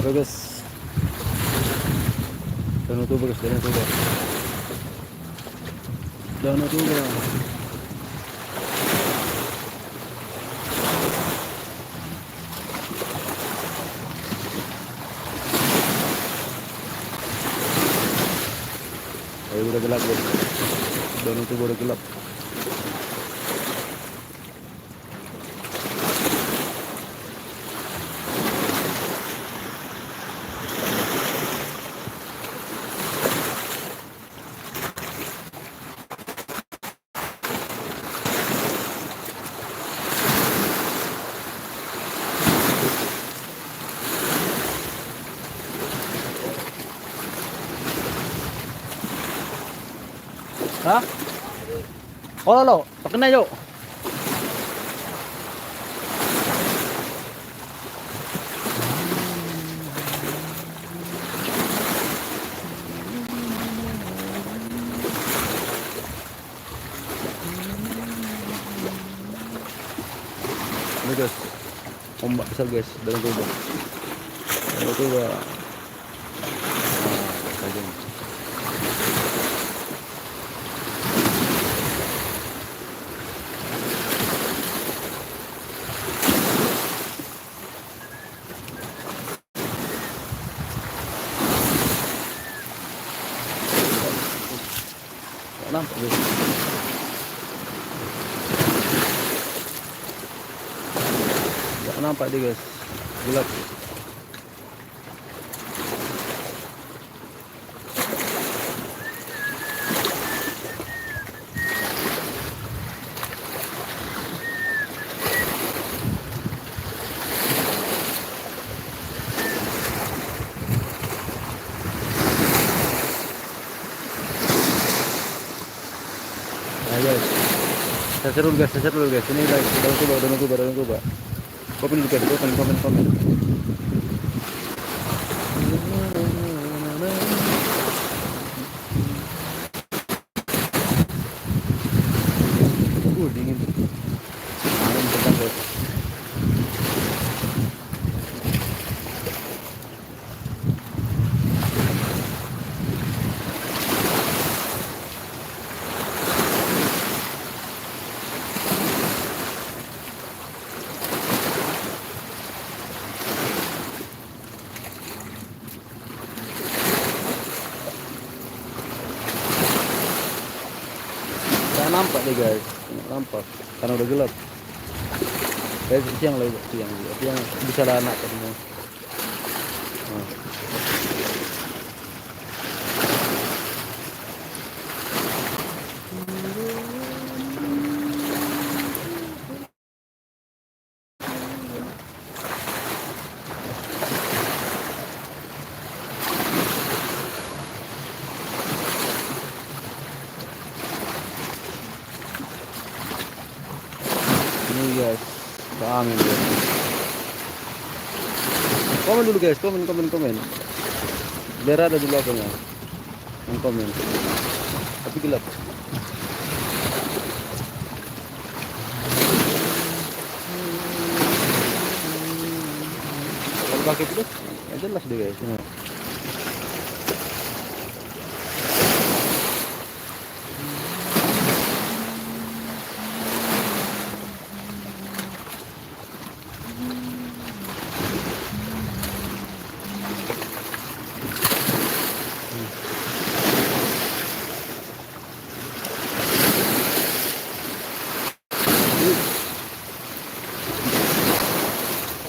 Bagus. Danau Toba guys, Danau Toba. Danau Toba. Ayo udah gelap guys. Danau Toba udah gelap. Hah? Oh lo, pakai na yuk. Ini guys, ombak besar guys, Danau Toba. Danau Toba. Nah, saja. Nampak guys. Nggak nampak dia guys, gelap. Nah guys, saya seru guys, ini guys, Danau Toba. Komen dulu guys, komen. Dingin. Angin kencang guys. Nampak deh guys, nampak karena udah gelap. Kayak siang bisa ada anak semua. Nah. Ini guys, angin guys. Komen dulu guys, komen. Biar ada di belakangnya yang komen. Tapi gelap. Kalau pakai itu ya jelas deh guys. Nah.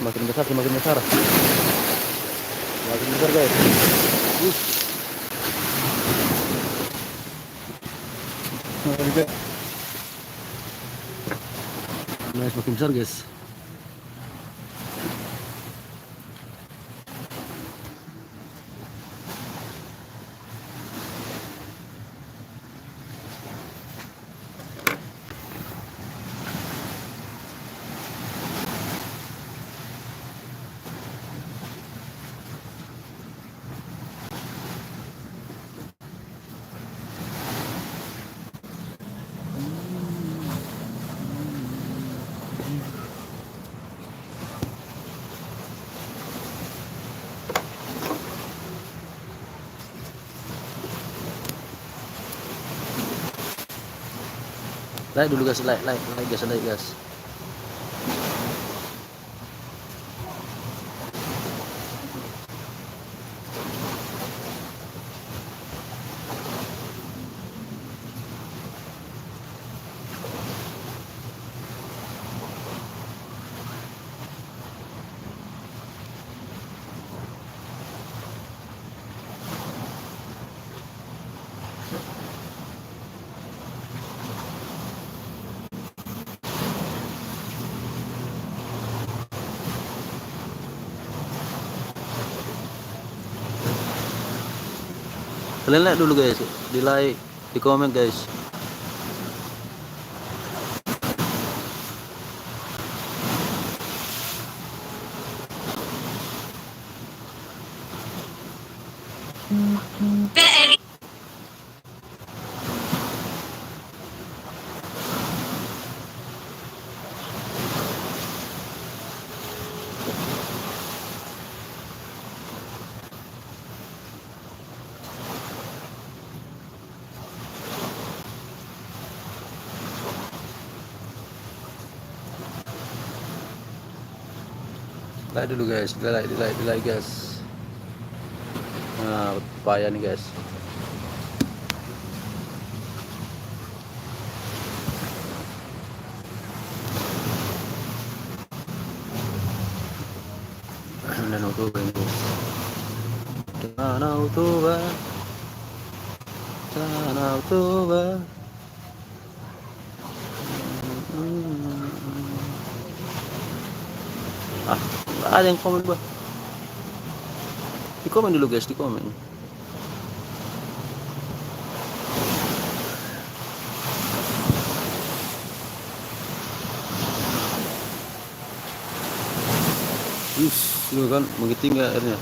Semakin besar guys. Semakin besar guys. Like dulu guys, like guys, like guys. Kalian like dulu guys, di like, di komen guys. Like dulu guys, di like guys. Nah, payah nih guys. Dan Oktober guys. Tanah Oktober. Ah, nggak ada yang komen bah. Di komen dulu guys, di komen. Lu kan mengiting nggak airnya?